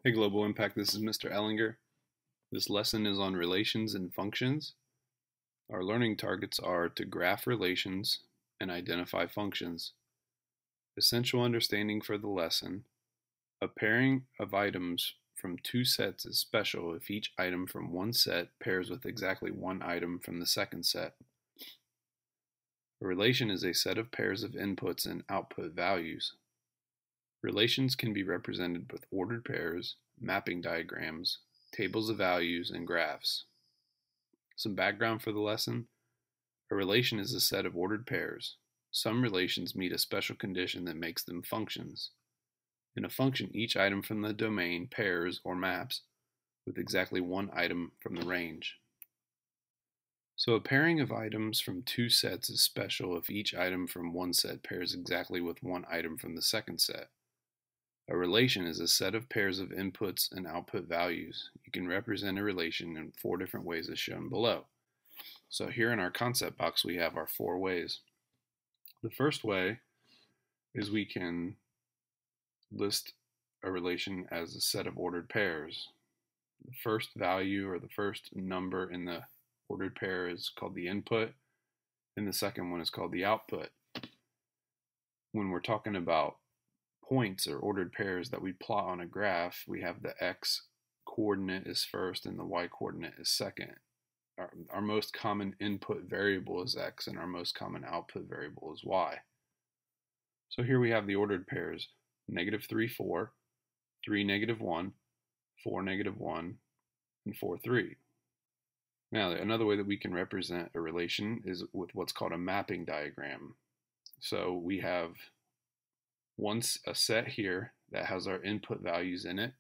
Hey Global Impact, this is Mr. Ellinger. This lesson is on relations and functions. Our learning targets are to graph relations and identify functions. Essential understanding for the lesson: a pairing of items from two sets is special if each item from one set pairs with exactly one item from the second set. A relation is a set of pairs of inputs and output values. Relations can be represented with ordered pairs, mapping diagrams, tables of values, and graphs. Some background for the lesson: a relation is a set of ordered pairs. Some relations meet a special condition that makes them functions. In a function, each item from the domain pairs or maps with exactly one item from the range. So a pairing of items from two sets is special if each item from one set pairs exactly with one item from the second set. A relation is a set of pairs of inputs and output values. You can represent a relation in 4 different ways as shown below. So here in our concept box we have our 4 ways. The first way is we can list a relation as a set of ordered pairs. The first value or the first number in the ordered pair is called the input, and the second one is called the output. When we're talking about points or ordered pairs that we plot on a graph, we have the x coordinate is first and the y coordinate is second. Our most common input variable is x and our most common output variable is y. So here we have the ordered pairs: -3, 4, 3, -1, 4, -1, and 4, 3. Now, another way that we can represent a relation is with what's called a mapping diagram. So we have a set here that has our input values in it,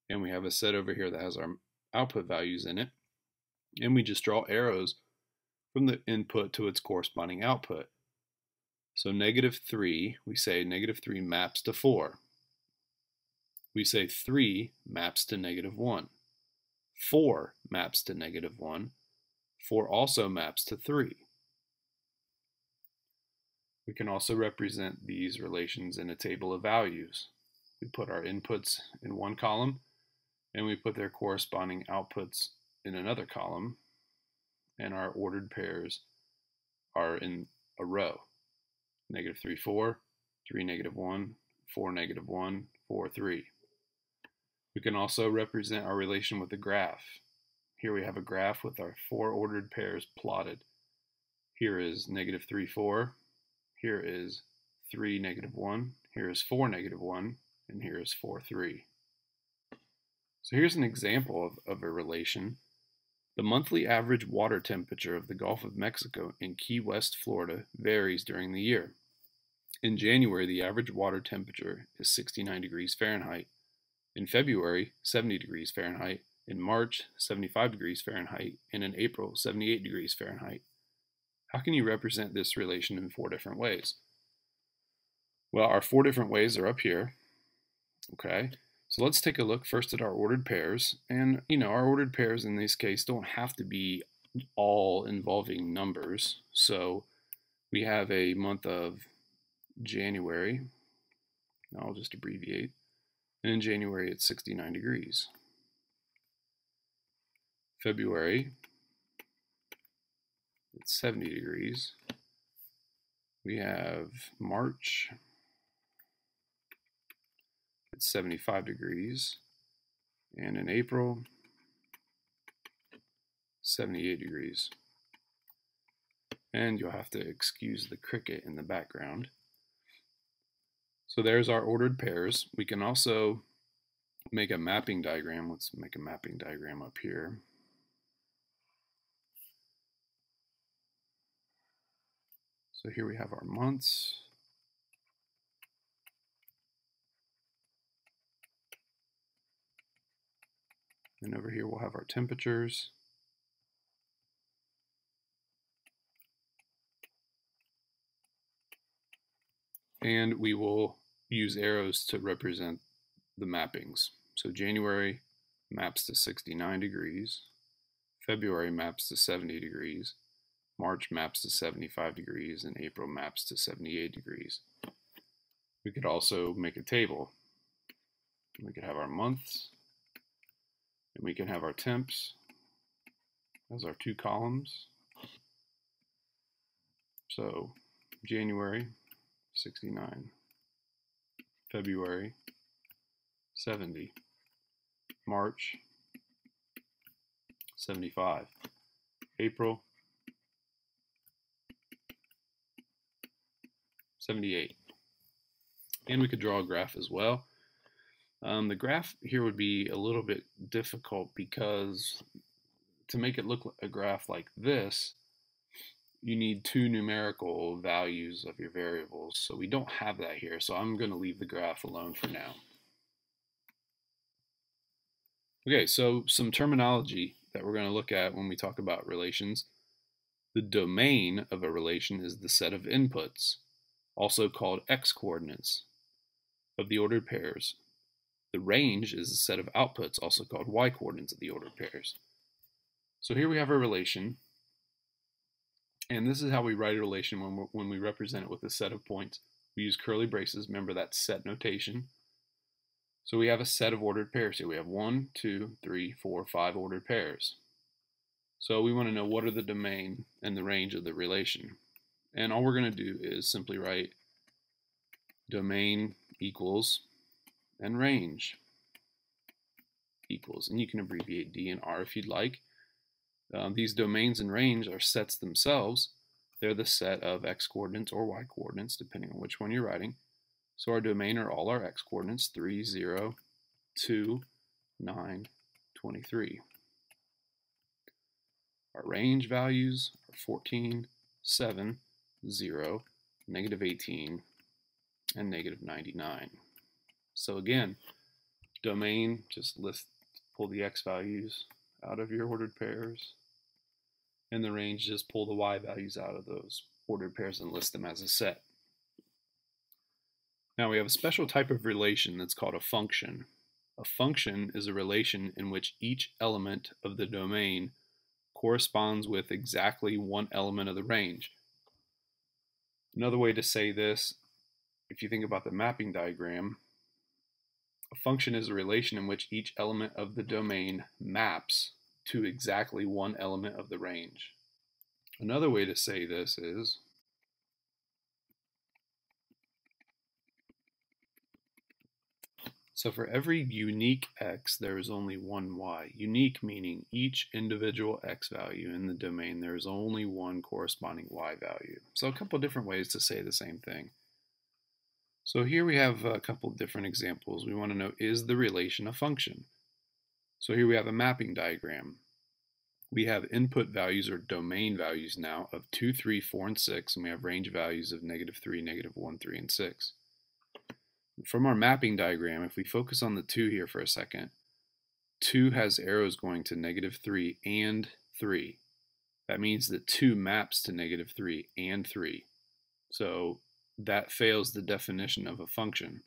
and we have a set over here that has our output values in it, and we just draw arrows from the input to its corresponding output. So -3, we say -3 maps to 4. We say 3 maps to -1. 4 maps to -1. 4 also maps to 3. We can also represent these relations in a table of values. We put our inputs in one column, and we put their corresponding outputs in another column, and our ordered pairs are in a row: -3, 4, 3, -1, 4, -1, 4, 3. We can also represent our relation with a graph. Here we have a graph with our 4 ordered pairs plotted. Here is -3, 4. Here is 3, -1, here is 4, -1, and here is 4, 3. So here's an example of a relation. The monthly average water temperature of the Gulf of Mexico in Key West, Florida varies during the year. In January, the average water temperature is 69 degrees Fahrenheit. In February, 70 degrees Fahrenheit. In March, 75 degrees Fahrenheit. And in April, 78 degrees Fahrenheit. How can you represent this relation in 4 different ways? Well, our 4 different ways are up here. Okay, so let's take a look first at our ordered pairs. And, our ordered pairs in this case don't have to be all involving numbers. So we have a month of January. I'll just abbreviate. And in January, it's 69 degrees. February, it's 70 degrees. We have March, it's 75 degrees. And in April, 78 degrees. And you'll have to excuse the cricket in the background. So there's our ordered pairs. We can also make a mapping diagram. Let's make a mapping diagram up here. So here we have our months. And over here we'll have our temperatures. And we will use arrows to represent the mappings. So January maps to 69 degrees. February maps to 70 degrees. March maps to 75 degrees, and April maps to 78 degrees. We could also make a table. We could have our months, and we can have our temps as our two columns. So January, 69, February, 70, March, 75, April, 78. And we could draw a graph as well. The graph here would be a little bit difficult because to make it look like a graph like this, you need two numerical values of your variables. So we don't have that here, so I'm going to leave the graph alone for now. Okay, so some terminology that we're going to look at when we talk about relations. The domain of a relation is the set of inputs, also called x-coordinates, of the ordered pairs. The range is a set of outputs, also called y-coordinates of the ordered pairs. So here we have a relation, and this is how we write a relation when we represent it with a set of points. We use curly braces. Remember, that's set notation. So we have a set of ordered pairs here. We have 1, 2, 3, 4, 5 ordered pairs. So we want to know what are the domain and the range of the relation. And all we're going to do is simply write domain equals and range equals. And you can abbreviate D and R if you'd like. These domains and range are sets themselves. They're the set of x-coordinates or y-coordinates, depending on which one you're writing. So our domain are all our x-coordinates, 3, 0, 2, 9, 23. Our range values are 14, 7, 0, -18, and -99. So again, domain, just pull the x values out of your ordered pairs, and the range, just pull the y values out of those ordered pairs and list them as a set. Now we have a special type of relation that's called a function. A function is a relation in which each element of the domain corresponds with exactly one element of the range. Another way to say this, if you think about the mapping diagram, a function is a relation in which each element of the domain maps to exactly one element of the range. Another way to say this is so for every unique x, there is only one y. Unique meaning each individual x value in the domain, there is only one corresponding y value. So a couple different ways to say the same thing. So here we have a couple different examples. We want to know, is the relation a function? So here we have a mapping diagram. We have input values or domain values now of 2, 3, 4, and 6, and we have range values of -3, -1, 3, and 6. From our mapping diagram, if we focus on the 2 here for a second, 2 has arrows going to -3 and 3. That means that 2 maps to -3 and 3. So that fails the definition of a function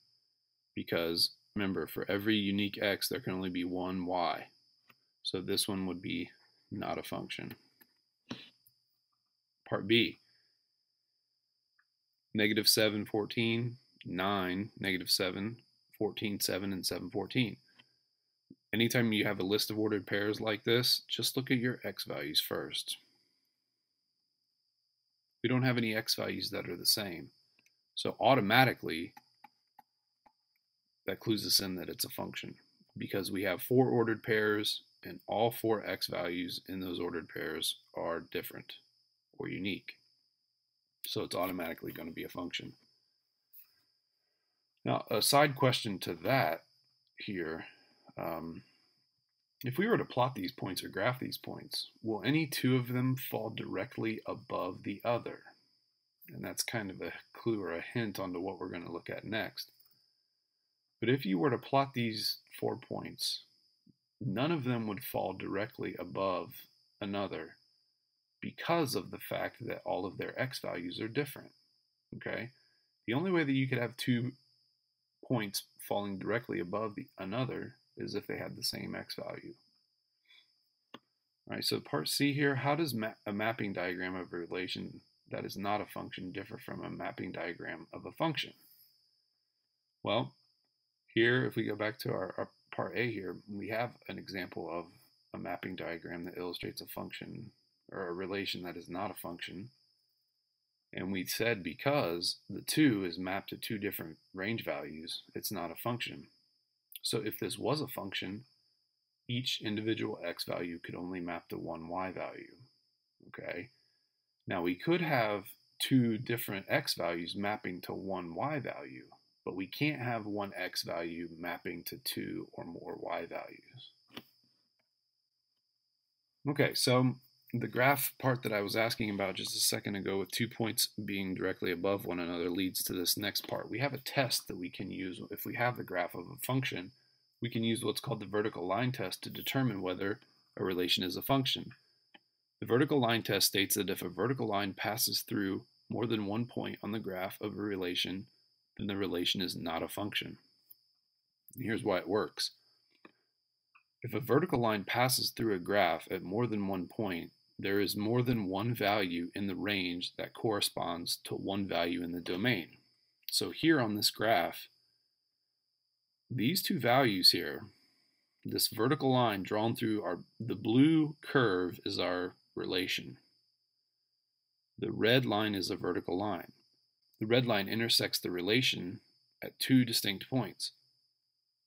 because, remember, for every unique x, there can only be one y. So this one would be not a function. Part B, -7, 14, 9, -7, 14, 7, and 7, 14. Anytime you have a list of ordered pairs like this, just look at your x values first. We don't have any x values that are the same. So automatically, that clues us in that it's a function because we have 4 ordered pairs and all 4 x values in those ordered pairs are different or unique. So it's automatically going to be a function. Now, a side question to that here, if we were to plot these points or graph these points, will any two of them fall directly above the other? And that's kind of a clue or a hint onto what we're going to look at next. But if you were to plot these 4 points, none of them would fall directly above another because of the fact that all of their x values are different. Okay? The only way that you could have 2 points falling directly above another is if they had the same x value. All right, so part C here, how does a mapping diagram of a relation that is not a function differ from a mapping diagram of a function? Well, Here, if we go back to our part A here, we have an example of a mapping diagram that illustrates a function or a relation that is not a function. And we said because the 2 is mapped to 2 different range values, it's not a function. So if this was a function, each individual x value could only map to one y value. Okay. Now we could have 2 different x values mapping to one y value, but we can't have one x value mapping to 2 or more y values. Okay, so the graph part that I was asking about just a second ago with 2 points being directly above one another leads to this next part. We have a test that we can use. If we have the graph of a function, we can use what's called the vertical line test to determine whether a relation is a function. The vertical line test states that if a vertical line passes through more than one point on the graph of a relation, then the relation is not a function. And here's why it works. If a vertical line passes through a graph at more than one point, there is more than one value in the range that corresponds to one value in the domain. So here on this graph, these 2 values here, this vertical line drawn through the blue curve is our relation. The red line is a vertical line. The red line intersects the relation at 2 distinct points.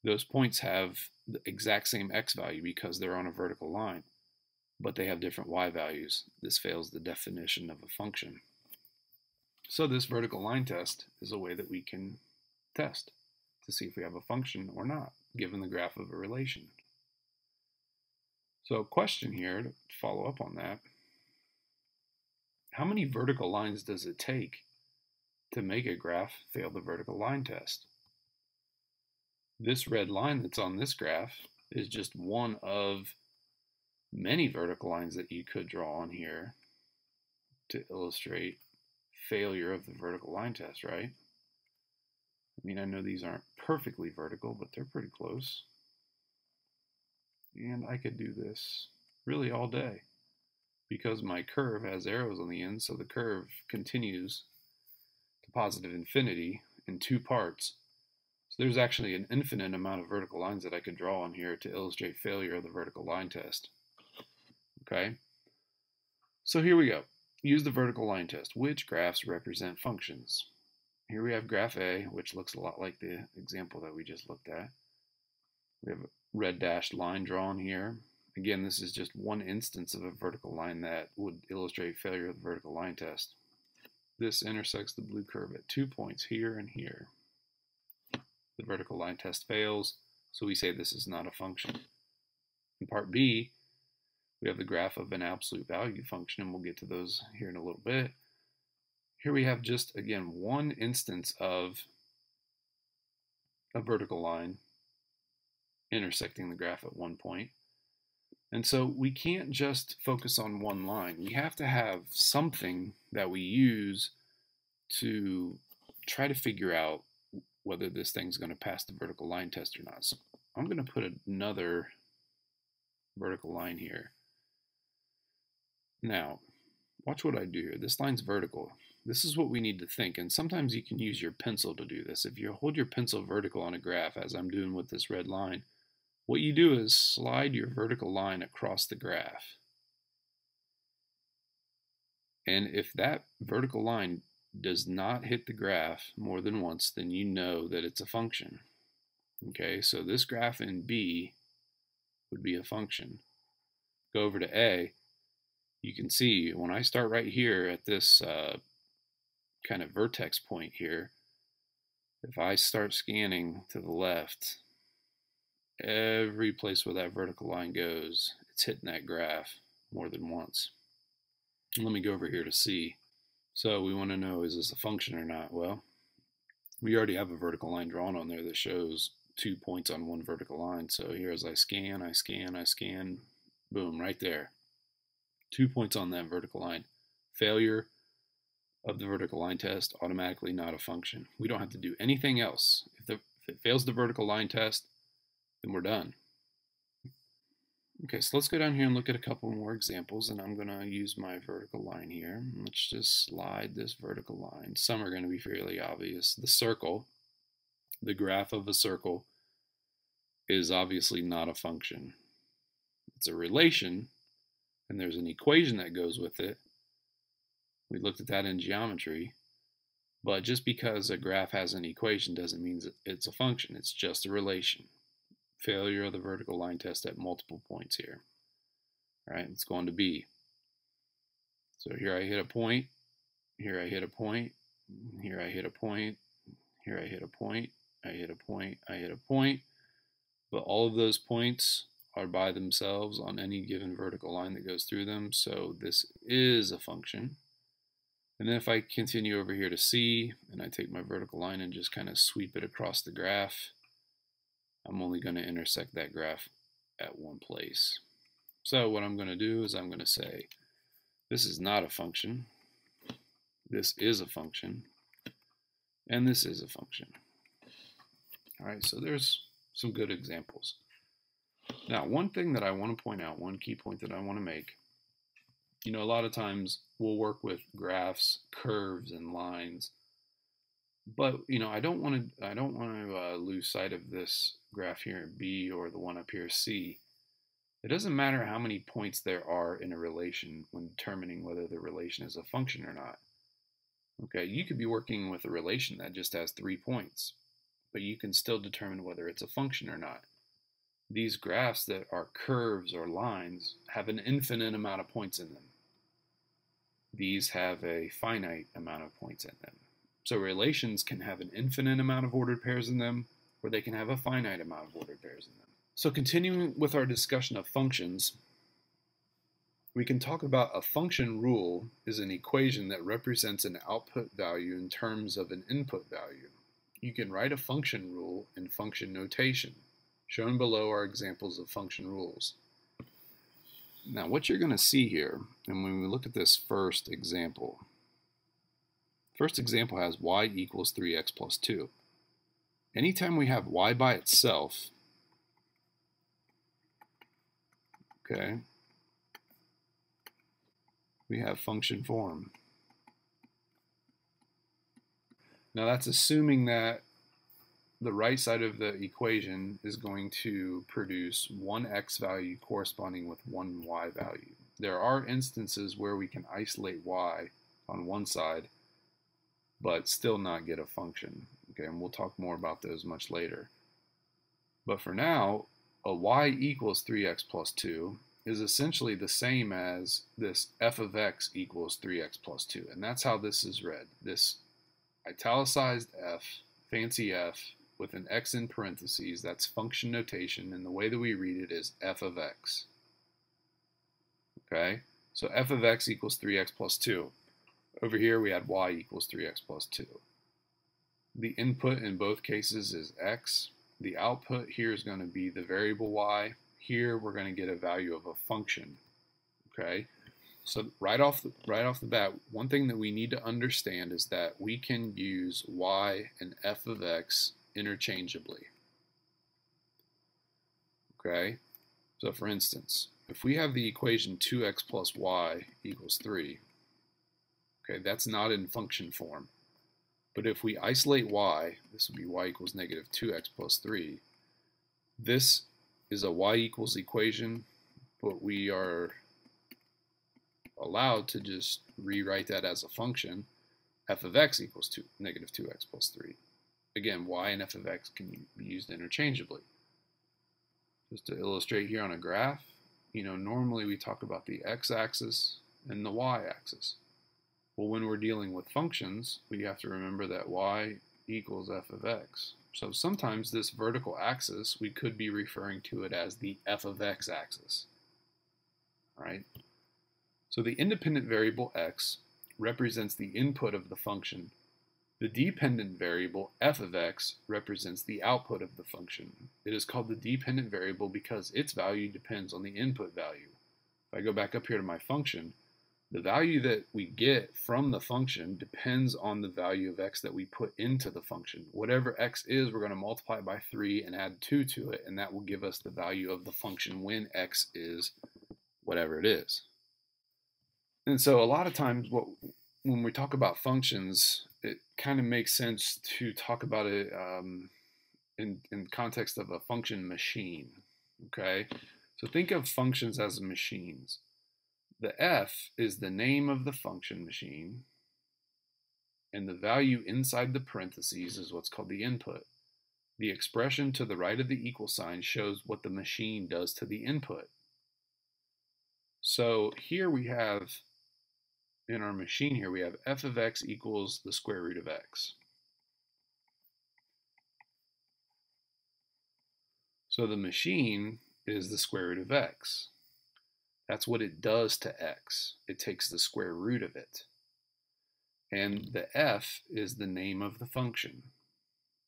Those points have the exact same x value because they're on a vertical line, but they have different y values. This fails the definition of a function. So this vertical line test is a way that we can test to see if we have a function or not, given the graph of a relation. So a question here to follow up on that: how many vertical lines does it take to make a graph fail the vertical line test? This red line that's on this graph is just one of many vertical lines that you could draw on here to illustrate failure of the vertical line test, right? I mean, I know these aren't perfectly vertical, but they're pretty close. And I could do this really all day because my curve has arrows on the end, so the curve continues to positive infinity in 2 parts. So there's actually an infinite amount of vertical lines that I could draw on here to illustrate failure of the vertical line test. Okay, so here we go. Use the vertical line test. Which graphs represent functions? Here we have graph A, which looks a lot like the example that we just looked at. We have a red dashed line drawn here. Again, this is just one instance of a vertical line that would illustrate failure of the vertical line test. This intersects the blue curve at 2 points here and here. The vertical line test fails, so we say this is not a function. In part B, we have the graph of an absolute value function, and we'll get to those here in a little bit. Here we have just, again, one instance of a vertical line intersecting the graph at one point. And so we can't just focus on one line. We have to have something that we use to try to figure out whether this thing's going to pass the vertical line test or not. So I'm going to put another vertical line here. Now, watch what I do here. This line's vertical. This is what we need to think, and sometimes you can use your pencil to do this. If you hold your pencil vertical on a graph, as I'm doing with this red line, what you do is slide your vertical line across the graph. And if that vertical line does not hit the graph more than once, then you know that it's a function. Okay, so this graph in B would be a function. Go over to A. You can see when I start right here at this kind of vertex point here, if I start scanning to the left, every place where that vertical line goes, it's hitting that graph more than once. Let me go over here to C. So we want to know, is this a function or not? Well, we already have a vertical line drawn on there that shows 2 points on one vertical line. So here as I scan, boom, right there. 2 points on that vertical line. Failure of the vertical line test, automatically not a function. We don't have to do anything else. If it fails the vertical line test, then we're done. Okay, so let's go down here and look at a couple more examples, and I'm going to use my vertical line here. Let's just slide this vertical line. Some are going to be fairly obvious. The circle, the graph of a circle, is obviously not a function. It's a relation, and there's an equation that goes with it. We looked at that in geometry. But just because a graph has an equation doesn't mean it's a function. It's just a relation. Failure of the vertical line test at multiple points here. All right, let's go on to B. So here I hit a point, here I hit a point, here I hit a point, here I hit a point, I hit a point, I hit a point. But all of those points are by themselves on any given vertical line that goes through them. So this is a function. And then if I continue over here to C, and I take my vertical line and just kind of sweep it across the graph, I'm only going to intersect that graph at one place. So what I'm going to do is I'm going to say, this is not a function, this is a function, and this is a function. All right, so there's some good examples. Now, one thing that I want to point out, one key point that I want to make, a lot of times we'll work with graphs, curves, and lines, but I don't want to lose sight of this graph here B or the one up here C. It doesn't matter how many points there are in a relation when determining whether the relation is a function or not. Okay, you could be working with a relation that just has 3 points, but you can still determine whether it's a function or not. These graphs that are curves or lines have an infinite amount of points in them. These have a finite amount of points in them. So relations can have an infinite amount of ordered pairs in them, or they can have a finite amount of ordered pairs in them. So continuing with our discussion of functions, we can talk about a function rule is an equation that represents an output value in terms of an input value. You can write a function rule in function notation. Shown below are examples of function rules. Now what you're going to see here, and when we look at this first example has y equals 3x plus 2. Anytime we have y by itself, okay, we have function form. Now that's assuming that the right side of the equation is going to produce one x value corresponding with one y value. There are instances where we can isolate y on one side but still not get a function. Okay, and we'll talk more about those much later. But for now, a y equals 3x plus 2 is essentially the same as this f of x equals 3x plus 2. And that's how this is read. This italicized f, fancy f, with an x in parentheses, that's function notation, and the way that we read it is f of x. Okay, so f of x equals 3x plus 2. Over here we had y equals 3x plus 2. The input in both cases is x. The output here is going to be the variable y. Here we're going to get a value of a function. Okay, so right off the bat, one thing that we need to understand is that we can use y and f of x interchangeably. Okay, so for instance, if we have the equation 2x plus y equals 3, okay, that's not in function form. But if we isolate y, this would be y equals negative 2x plus 3. This is a y equals equation, but we are allowed to just rewrite that as a function. F of x equals negative 2x plus 3. Again, y and f of x can be used interchangeably. Just to illustrate here on a graph, normally we talk about the x-axis and the y-axis. Well, when we're dealing with functions, we have to remember that y equals f of x. So sometimes this vertical axis, we could be referring to it as the f of x axis. All right? So the independent variable x represents the input of the function. The dependent variable f of x represents the output of the function. It is called the dependent variable because its value depends on the input value. If I go back up here to my function, the value that we get from the function depends on the value of x that we put into the function. Whatever x is, we're going to multiply it by 3 and add 2 to it, and that will give us the value of the function when x is whatever it is. And so a lot of times when we talk about functions, it kind of makes sense to talk about it in context of a function machine, okay? So think of functions as machines. The f is the name of the function machine, and the value inside the parentheses is what's called the input. The expression to the right of the equal sign shows what the machine does to the input. So here we have, in our machine here, we have f of x equals the square root of x. So the machine is the square root of x. That's what it does to x. It takes the square root of it. And the f is the name of the function.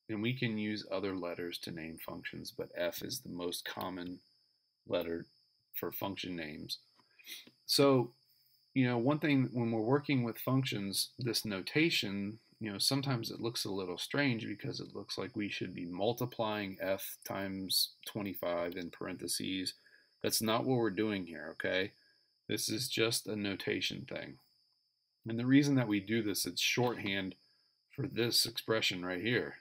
And we can use other letters to name functions, but f is the most common letter for function names. So, one thing when we're working with functions, this notation, sometimes it looks a little strange because it looks like we should be multiplying f times 25 in parentheses. That's not what we're doing here, okay? This is just a notation thing. And the reason that we do this, it's shorthand for this expression right here.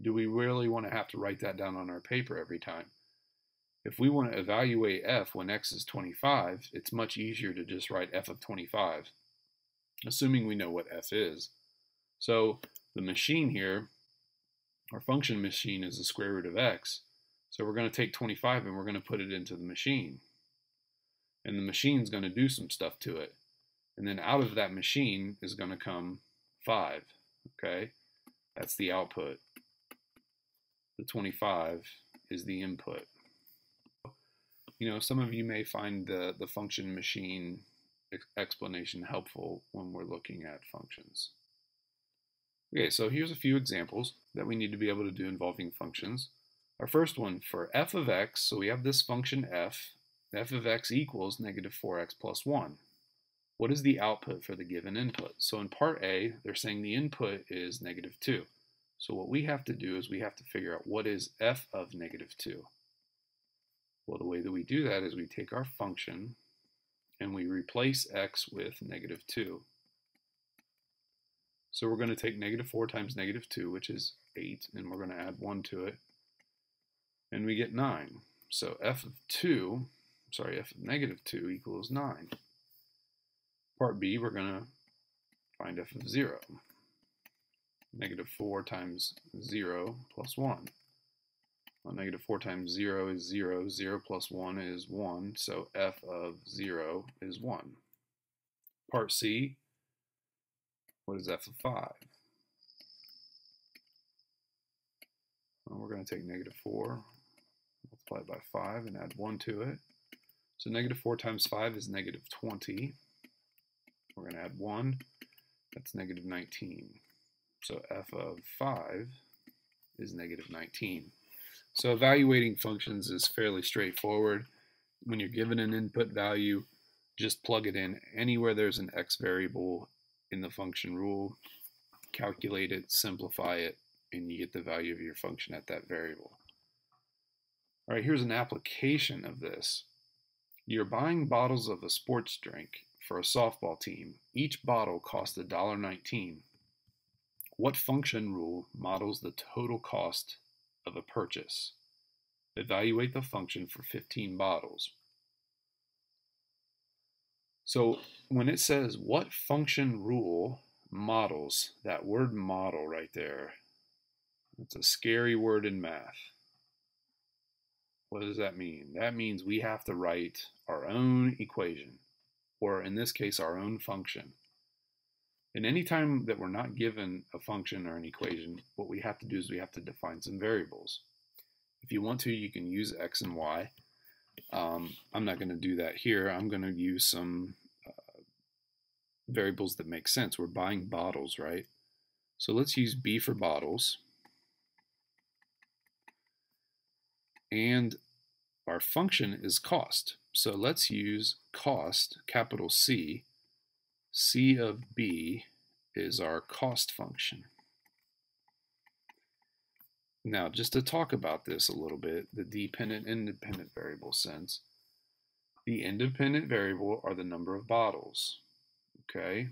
Do we really want to have to write that down on our paper every time? If we want to evaluate f when x is 25, it's much easier to just write f of 25, assuming we know what f is. So the machine here, our function machine, is the square root of x. So we're going to take 25 and we're going to put it into the machine. And the machine's going to do some stuff to it. And then out of that machine is going to come 5, okay? That's the output. The 25 is the input. Some of you may find the function machine explanation helpful when we're looking at functions. Okay, so here's a few examples that we need to be able to do involving functions. Our first one, for f of x, so we have this function f of x equals negative 4x plus 1. What is the output for the given input? So in part A, they're saying the input is negative 2. So what we have to do is we have to figure out what is f of negative 2. Well, the way that we do that is we take our function and we replace x with negative 2. So we're going to take negative 4 times negative 2, which is 8, and we're going to add 1 to it, and we get 9. So f of negative 2 equals 9. Part B, we're going to find f of 0. Negative 4 times 0 plus 1. Well, negative 4 times 0 is 0. 0 plus 1 is 1. So f of 0 is 1. Part C, what is f of 5? Well, we're going to take negative 4, multiply it by 5, and add 1 to it. So negative 4 times 5 is negative 20. We're going to add 1. That's negative 19. So f of 5 is negative 19. So evaluating functions is fairly straightforward. When you're given an input value, just plug it in anywhere there's an x variable in the function rule, calculate it, simplify it, and you get the value of your function at that variable. All right, here's an application of this. You're buying bottles of a sports drink for a softball team. Each bottle costs $1.19. What function rule models the total cost of a purchase? Evaluate the function for 15 bottles. So when it says what function rule models, that word model right there, it's a scary word in math. What does that mean? That means we have to write our own equation, or in this case, our own function. And anytime that we're not given a function or an equation, what we have to do is we have to define some variables. If you want to, you can use x and y. I'm not going to do that here. I'm going to use some variables that make sense. We're buying bottles, right? So let's use B for bottles. And our function is cost. So let's use cost, capital C. C of B is our cost function. Now, just to talk about this a little bit, the dependent-independent variable sense. The independent variable are the number of bottles, okay?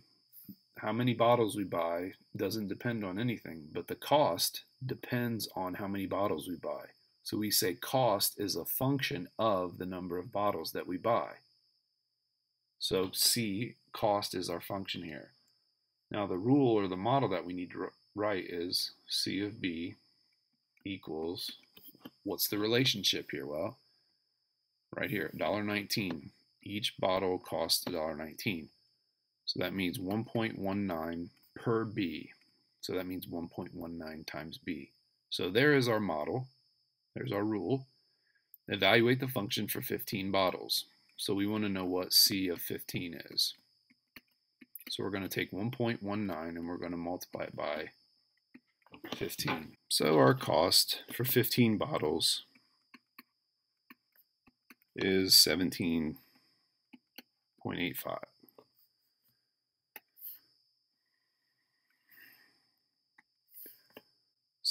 how many bottles we buy doesn't depend on anything, but the cost depends on how many bottles we buy. So we say cost is a function of the number of bottles that we buy. So C, cost, is our function here. Now the rule or the model that we need to write is C of B equals, what's the relationship here? Well, right here, $1.19. Each bottle costs $1.19. So that means 1.19 per B. So that means 1.19 times B. So there is our model. There's our rule. Evaluate the function for 15 bottles. So we want to know what C of 15 is. So we're going to take 1.19 and we're going to multiply it by 15. So our cost for 15 bottles is 17.85.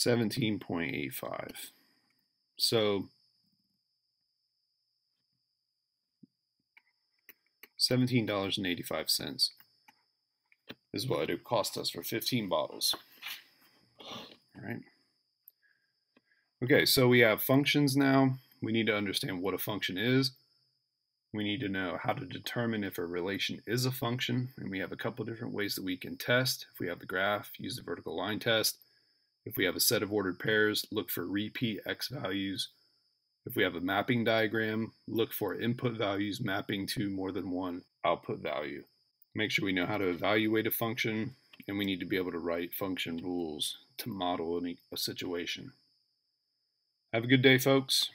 17.85. So $17.85 is what it cost us for 15 bottles. All right. Okay, so we have functions now. We need to understand what a function is. We need to know how to determine if a relation is a function, and we have a couple different ways that we can test. If we have the graph, use the vertical line test. If we have a set of ordered pairs, look for repeat x values. If we have a mapping diagram, look for input values mapping to more than one output value. Make sure we know how to evaluate a function, and we need to be able to write function rules to model a situation. Have a good day, folks.